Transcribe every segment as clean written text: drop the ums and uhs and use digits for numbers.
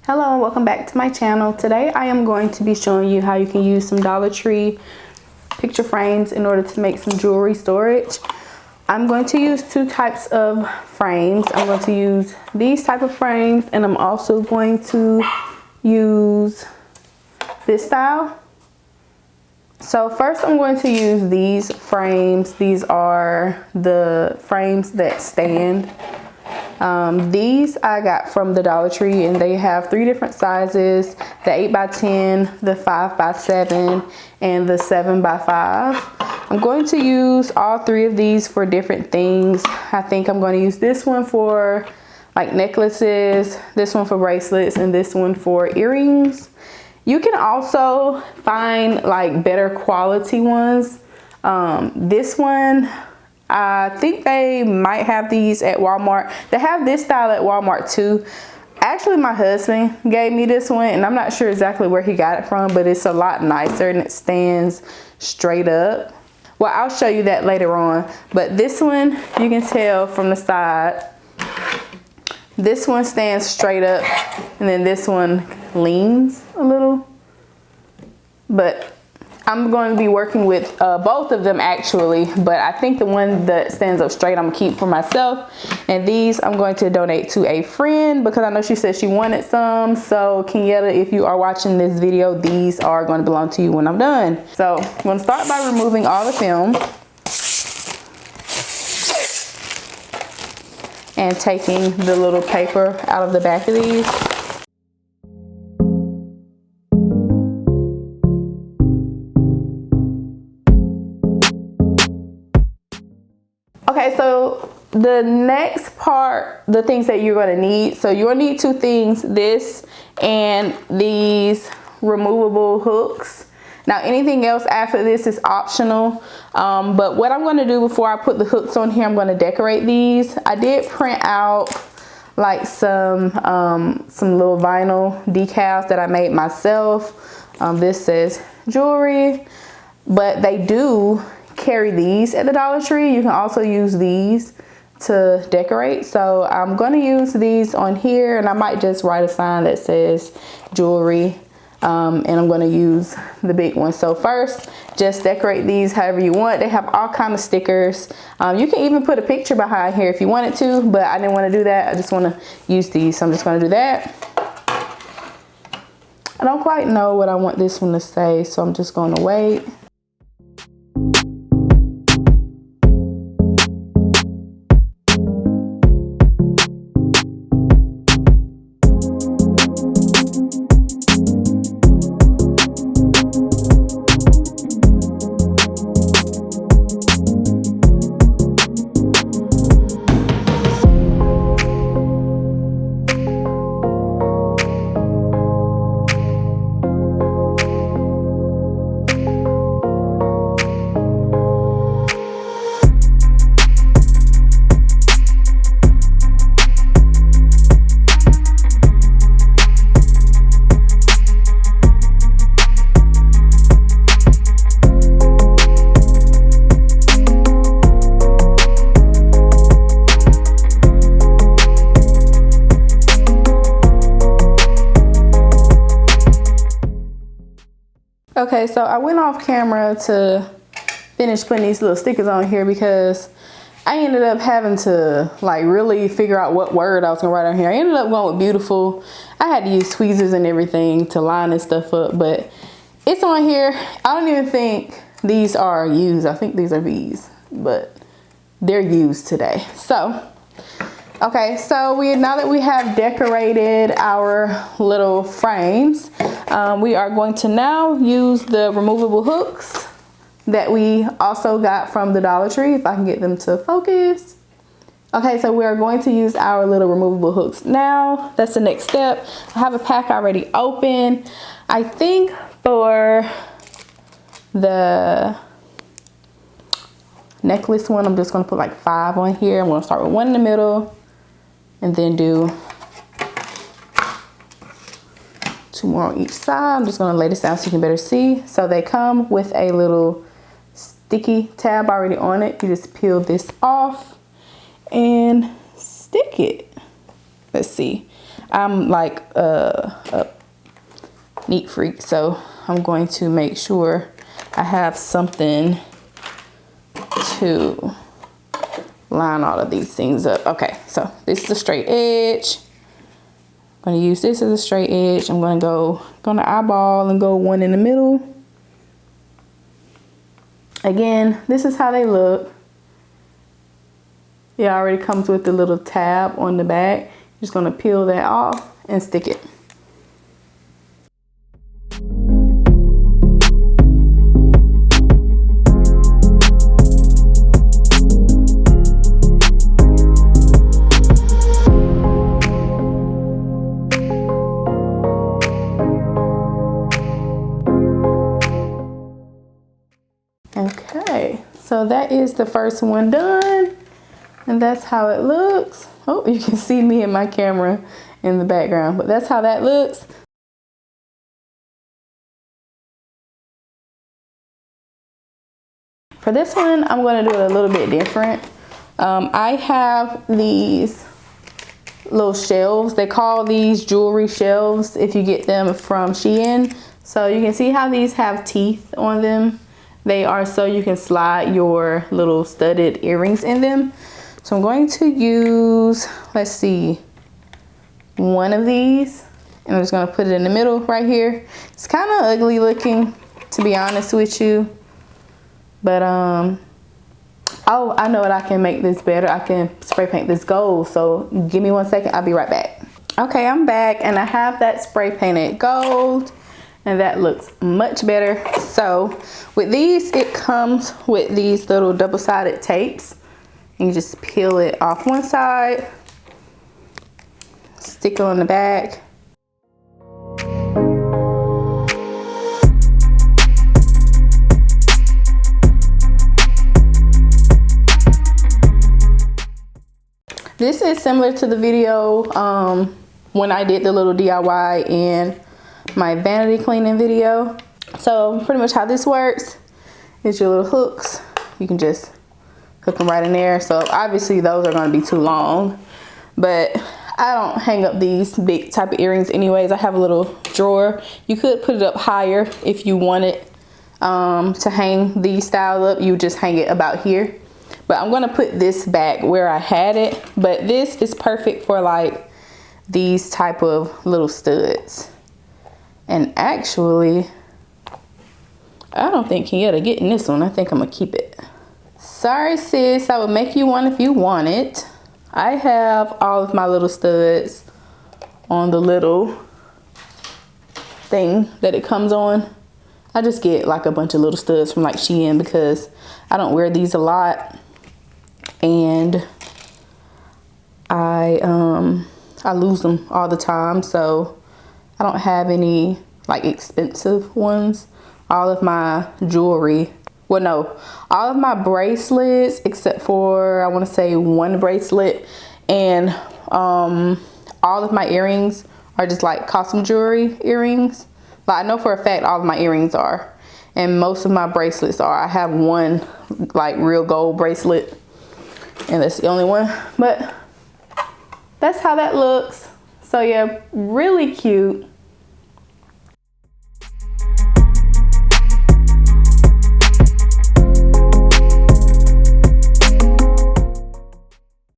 Hello and welcome back to my channel. Today I am going to be showing you how you can use some Dollar Tree picture frames in order to make some jewelry storage. I'm going to use two types of frames. I'm going to use these type of frames, and I'm also going to use this style. So first I'm going to use these frames. These are the frames that stand. These I got from the Dollar Tree, and they have three different sizes: the 8x10, the 5x7, and the 7x5. I'm going to use all three of these for different things. I think I'm going to use this one for like necklaces, this one for bracelets, and this one for earrings. You can also find like better quality ones. This one, I think they might have these at Walmart. They have this style at Walmart too. Actually, my husband gave me this one, and I'm not sure exactly where he got it from, but it's a lot nicer and it stands straight up. Well, I'll show you that later on. But this one, you can tell from the side, this one stands straight up, and then this one leans a little. But I'm going to be working with both of them actually, but I think the one that stands up straight I'm gonna keep for myself, and these I'm going to donate to a friend because I know she said she wanted some. So Kenyatta, if you are watching this video, these are going to belong to you when I'm done. So I'm going to start by removing all the film and taking the little paper out of the back of these. Okay, so the next part, the things that you're going to need. So you're going to need two things: this and these removable hooks. Now anything else after this is optional, but what I'm going to do before I put the hooks on here, I'm going to decorate these. I did print out like some little vinyl decals that I made myself. This says jewelry, but they do carry these at the Dollar Tree. You can also use these to decorate. So I'm going to use these on here, and I might just write a sign that says jewelry, and I'm going to use the big one. So first, just decorate these however you want. They have all kinds of stickers. You can even put a picture behind here if you wanted to, but I didn't want to do that. I just want to use these, so I'm just going to do that. I don't quite know what I want this one to say, so I'm just going to wait. Okay, so I went off camera to finish putting these little stickers on here because I ended up having to like really figure out what word I was gonna write on here. I ended up going with beautiful. I had to use tweezers and everything to line this stuff up, but it's on here. I don't even think these are used. I think these are V's, but they're used today. So okay, so now that we have decorated our little frames, we are going to now use the removable hooks that we also got from the Dollar Tree, if I can get them to focus. Okay, so we are going to use our little removable hooks now. That's the next step. I have a pack already open. I think for the necklace one, I'm just going to put like 5 on here. I'm going to start with 1 in the middle, and then do 2 more on each side. I'm just going to lay this down so you can better see. So they come with a little sticky tab already on it. You just peel this off and stick it. Let's see. I'm like a neat freak, so I'm going to make sure I have something to line all of these things up. Okay, so this is a straight edge. I'm going to use this as a straight edge. I'm going to eyeball and go one in the middle. Again, this is how they look. It already comes with the little tab on the back. Just going to peel that off and stick it. Okay, so that is the first one done, and that's how it looks. Oh, you can see me and my camera in the background, but that's how that looks. For this one, I'm going to do it a little bit different. I have these little shelves. They call these jewelry shelves if you get them from Shein. So you can see how these have teeth on them. They are so you can slide your little studded earrings in them. So I'm going to use, let's see, one of these, and I'm just going to put it in the middle right here. It's kind of ugly looking, to be honest with you, but oh, I know what I can make this better. I can spray paint this gold. So give me 1 second, I'll be right back. Okay, I'm back, and I have that spray painted gold, and that looks much better. So with these, it comes with these little double-sided tapes. And you just peel it off one side, stick it on the back. This is similar to the video when I did the little DIY in my vanity cleaning video. So pretty much how this works is your little hooks. You can just hook them right in there. So obviously those are going to be too long, but I don't hang up these big type of earrings anyways. I have a little drawer. You could put it up higher if you wanted to hang these styles up. You just hang it about here, but I'm going to put this back where I had it. But this is perfect for like these type of little studs. And actually, I don't think Kenyatta getting this one. I think I'm gonna keep it. Sorry sis, I would make you one if you want it. I have all of my little studs on the little thing that it comes on. I just get like a bunch of little studs from like Shein because I don't wear these a lot, and I lose them all the time, so I don't have any like expensive ones. All of my jewelry, well no, all of my bracelets except for I want to say one bracelet, and all of my earrings are just like costume jewelry earrings. But I know for a fact all of my earrings are, and most of my bracelets are. I have one like real gold bracelet, and that's the only one. But that's how that looks. So yeah, really cute.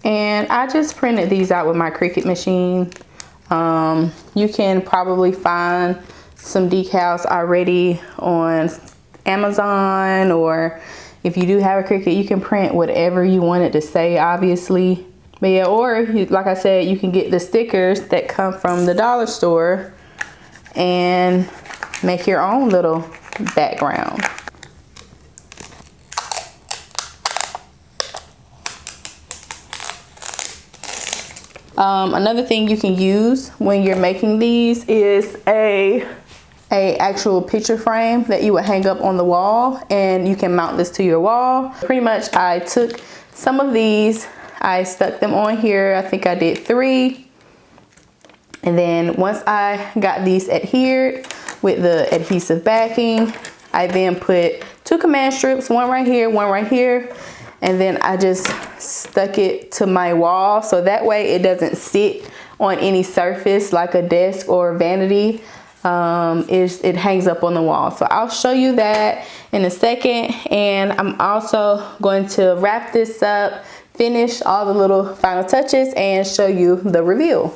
And I just printed these out with my Cricut machine. You can probably find some decals already on Amazon, or if you do have a Cricut, you can print whatever you want it to say, obviously. But yeah, or like I said, you can get the stickers that come from the dollar store and make your own little background. Another thing you can use when you're making these is a actual picture frame that you would hang up on the wall, and you can mount this to your wall. Pretty much I took some of these, I stuck them on here. I think I did 3. And then once I got these adhered with the adhesive backing, I then put 2 command strips, one right here, one right here. And then I just stuck it to my wall, so that way it doesn't sit on any surface like a desk or vanity. It hangs up on the wall. So I'll show you that in a second, and I'm also going to wrap this up, finish all the little final touches, and show you the reveal.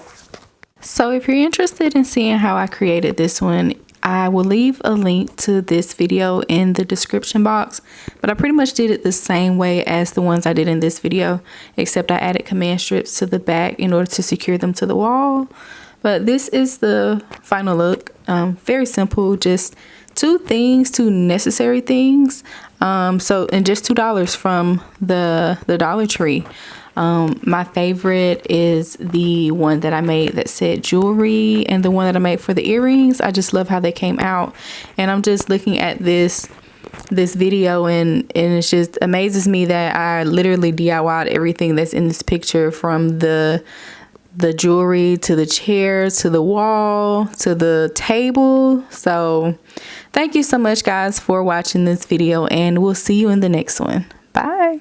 So if you're interested in seeing how I created this one, I will leave a link to this video in the description box, but I pretty much did it the same way as the ones I did in this video, except I added command strips to the back in order to secure them to the wall. But this is the final look. Very simple, just two necessary things. And just $2 from the Dollar Tree. My favorite is the one that I made that said jewelry, and the one that I made for the earrings. I just love how they came out, and I'm just looking at this video and it just amazes me that I literally DIY'd everything that's in this picture, from the jewelry to the chairs to the wall to the table. So thank you so much, guys, for watching this video, and we'll see you in the next one. Bye.